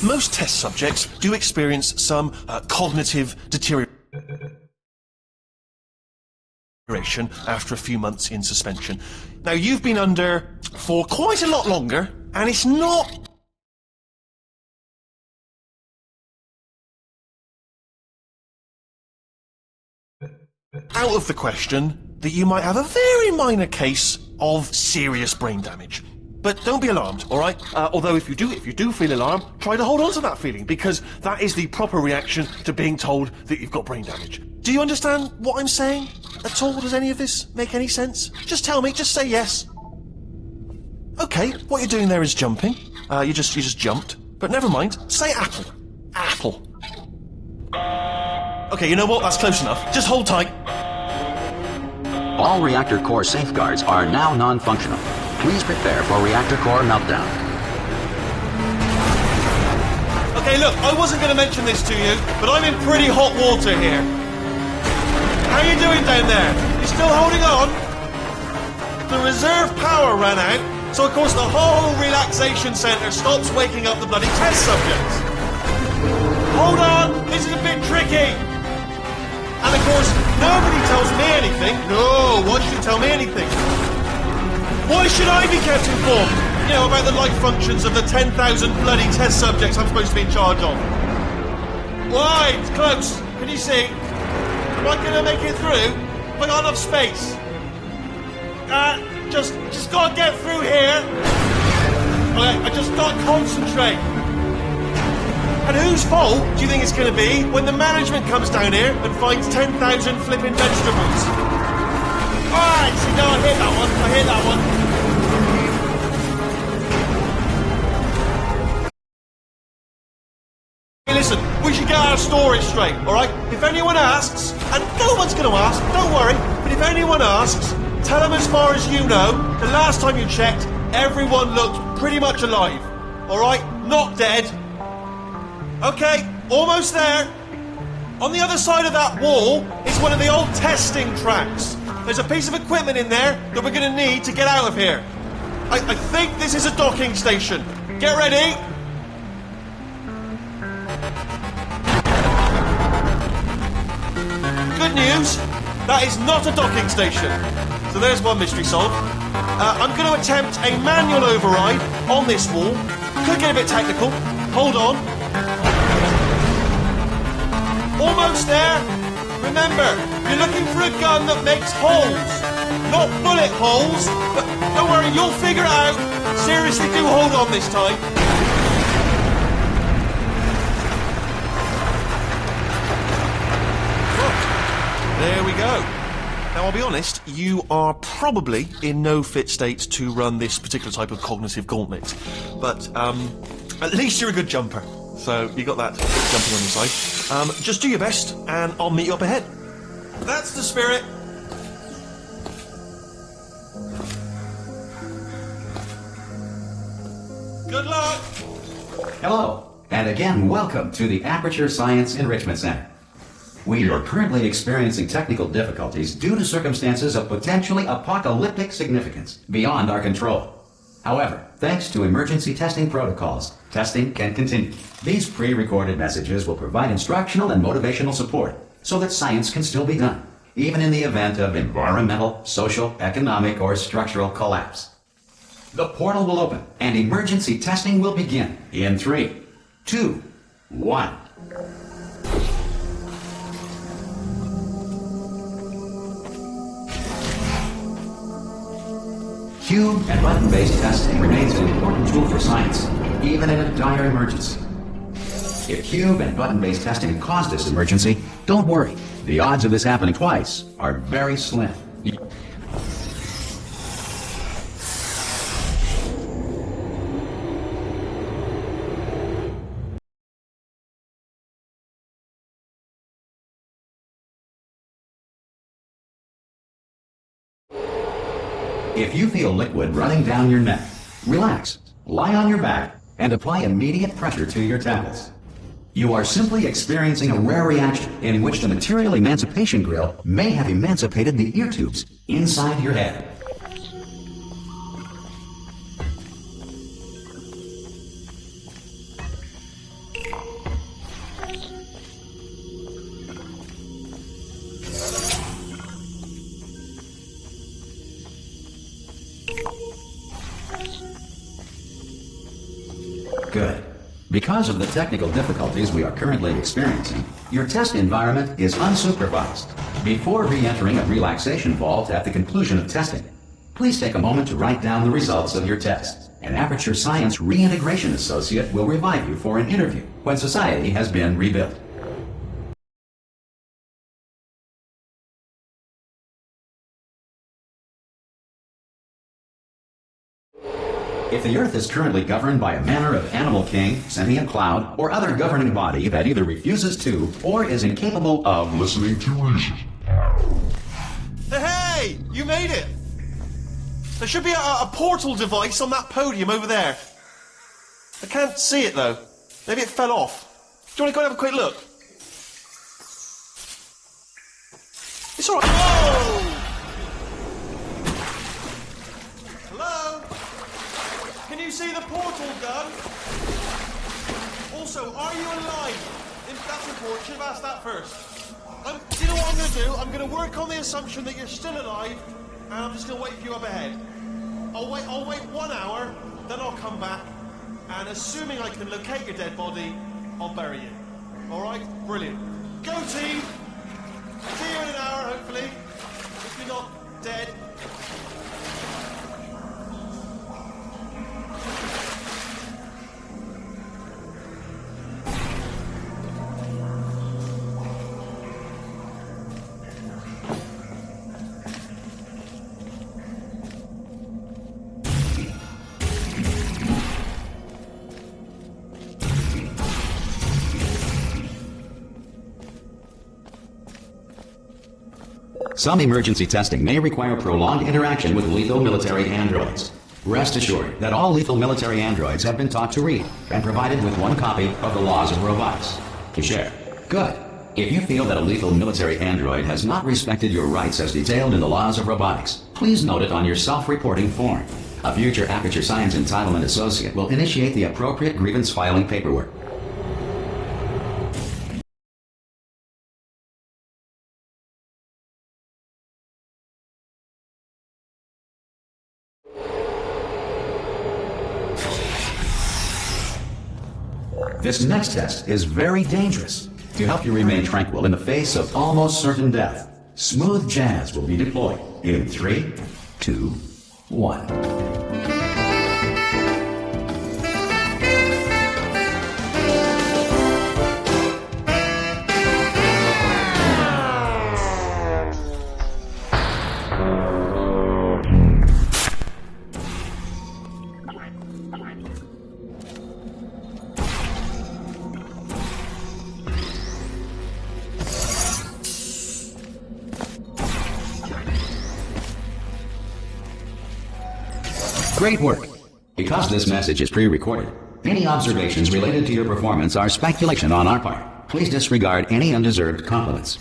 Most test subjects do experience some cognitive deterioration after a few months in suspension. Now, you've been under for quite a lot longer, and it's not out of the question that you might have a very minor case of serious brain damage. But don't be alarmed, all right? Although if you do feel alarmed, try to hold on to that feeling, because that is the proper reaction to being told that you've got brain damage. Do you understand what I'm saying at all? Does any of this make any sense? Just tell me, just say yes. Okay, what you're doing there is jumping. You just jumped. But never mind, say apple. Apple. Okay, you know what? That's close enough. Just hold tight. All reactor core safeguards are now non-functional. Please prepare for reactor core meltdown. Okay, look, I wasn't going to mention this to you, but I'm in pretty hot water here. How you doing down there? You still holding on? The reserve power ran out, so of course the whole relaxation centre stops waking up the bloody test subjects. Hold on, this is a bit tricky. And of course, nobody tells me anything. No, why should you tell me anything? Why should I be kept informed? You know, about the life functions of the 10,000 bloody test subjects I'm supposed to be in charge of. Why? It's close. Can you see? Am I going to make it through? Have I got enough space? Just got to get through here. Okay, I just got to concentrate. And whose fault do you think it's going to be when the management comes down here and finds 10,000 flipping vegetables? Alright, see, no, I hit that one. I hit that one. Hey, listen, we should get our story straight, alright? If anyone asks, and no one's going to ask, don't worry, but if anyone asks, tell them as far as you know, the last time you checked, everyone looked pretty much alive. Alright? Not dead. Okay, almost there. On the other side of that wall is one of the old testing tracks. There's a piece of equipment in there that we're going to need to get out of here. I think this is a docking station. Get ready. Good news, that is not a docking station. So there's one mystery solved. I'm going to attempt a manual override on this wall. Could get a bit technical. Hold on. Almost there. Remember, you're looking for a gun that makes holes, not bullet holes. But don't worry, you'll figure it out. Seriously, do hold on this time. There we go. Now, I'll be honest, you are probably in no fit state to run this particular type of cognitive gauntlet. But at least you're a good jumper. So you got that jumping on your side. Just do your best, and I'll meet you up ahead. That's the spirit. Good luck. Hello, and again, welcome to the Aperture Science Enrichment Center. We are currently experiencing technical difficulties due to circumstances of potentially apocalyptic significance beyond our control. However, thanks to emergency testing protocols, testing can continue. These pre-recorded messages will provide instructional and motivational support so that science can still be done, even in the event of environmental, social, economic, or structural collapse. The portal will open and emergency testing will begin in 3, 2, 1. Cube and button-based testing remains an important tool for science, even in a dire emergency. If cube and button-based testing caused this emergency, don't worry. The odds of this happening twice are very slim. If you feel liquid running down your neck, relax, lie on your back, and apply immediate pressure to your temples. You are simply experiencing a rare reaction in which the material emancipation grill may have emancipated the ear tubes inside your head. Good. Because of the technical difficulties we are currently experiencing, your test environment is unsupervised. Before re-entering a relaxation vault at the conclusion of testing, please take a moment to write down the results of your test. An Aperture Science Reintegration Associate will revive you for an interview when society has been rebuilt. If the Earth is currently governed by a manner of animal king, sentient cloud, or other governing body that either refuses to or is incapable of listening to reason. Hey! You made it! There should be a portal device on that podium over there. I can't see it though. Maybe it fell off. Do you want to go and have a quick look? It's alright. Whoa! Hello? Can you see the portal gun? Also, are you alive? That's important. Should have asked that first. Do you know what I'm going to do? I'm going to work on the assumption that you're still alive, and I'm just going to wait for you up ahead. I'll wait 1 hour, then I'll come back, and assuming I can locate your dead body, I'll bury you. All right? Brilliant. Go team! See you in an hour, hopefully. If you're not dead. Some emergency testing may require prolonged interaction with lethal military androids. Rest assured that all lethal military androids have been taught to read and provided with 1 copy of the laws of robotics to share. Good. If you feel that a lethal military android has not respected your rights as detailed in the laws of robotics, please note it on your self-reporting form. A future Aperture Science Entitlement Associate will initiate the appropriate grievance filing paperwork. This next test is very dangerous. To help you remain tranquil in the face of almost certain death, smooth jazz will be deployed in 3, 2, 1. Great work! Because this message is pre-recorded, any observations related to your performance are speculation on our part. Please disregard any undeserved compliments.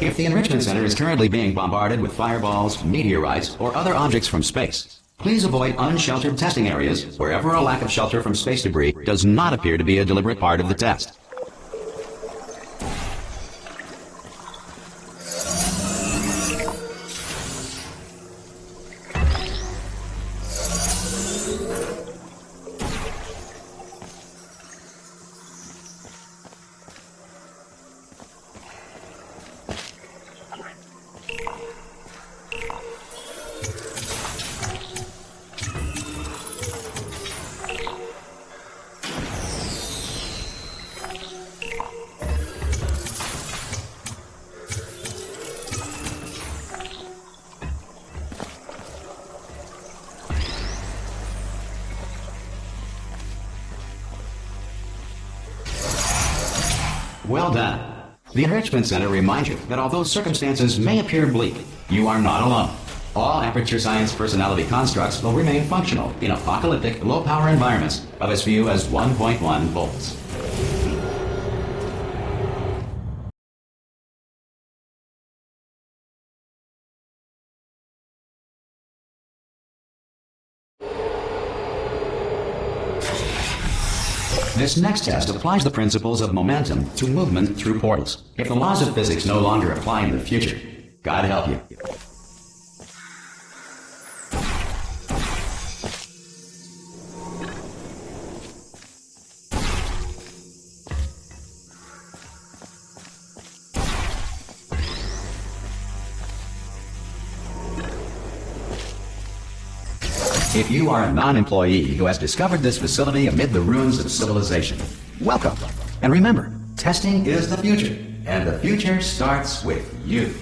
If the Enrichment Center is currently being bombarded with fireballs, meteorites, or other objects from space, please avoid unsheltered testing areas wherever a lack of shelter from space debris does not appear to be a deliberate part of the test. Well done. The Enrichment Center reminds you that although circumstances may appear bleak, you are not alone. All Aperture Science personality constructs will remain functional in apocalyptic, low-power environments of as few as 1.1 volts. This next test applies the principles of momentum to movement through portals. If the laws of physics no longer apply in the future, God help you. If you are a non-employee who has discovered this facility amid the ruins of civilization, welcome. And remember, testing is the future, and the future starts with you.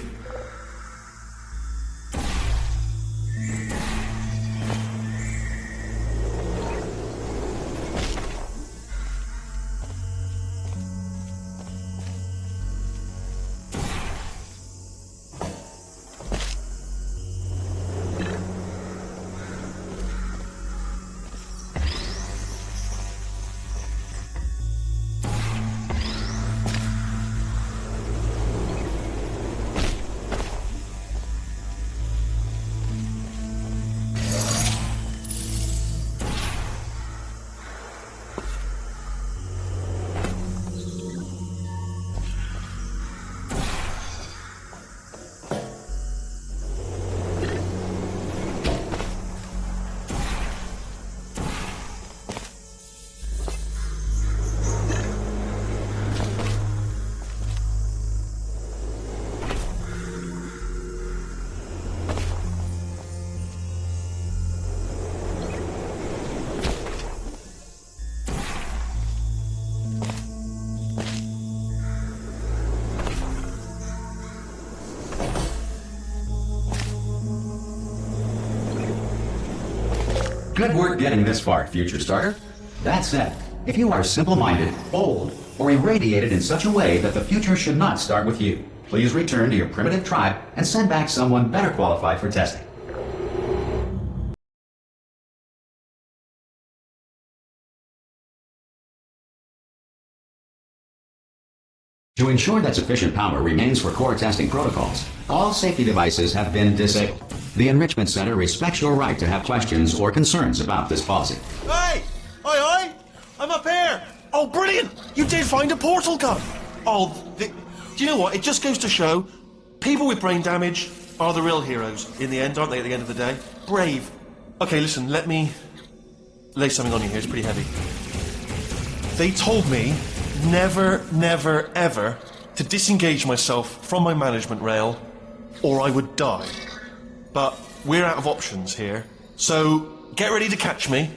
Good work getting this far, future starter. That said, if you are simple-minded, old, or irradiated in such a way that the future should not start with you, please return to your primitive tribe and send back someone better qualified for testing. To ensure that sufficient power remains for core testing protocols, all safety devices have been disabled. The Enrichment Center respects your right to have questions or concerns about this policy. Hey! Oi! I'm up here! Oh, brilliant! You did find a portal gun! Oh, do you know what? It just goes to show, people with brain damage are the real heroes in the end, aren't they, at the end of the day? Brave. Okay, listen, let me lay something on you here. It's pretty heavy. They told me never, never, ever to disengage myself from my management rail or I would die. But we're out of options here, so get ready to catch me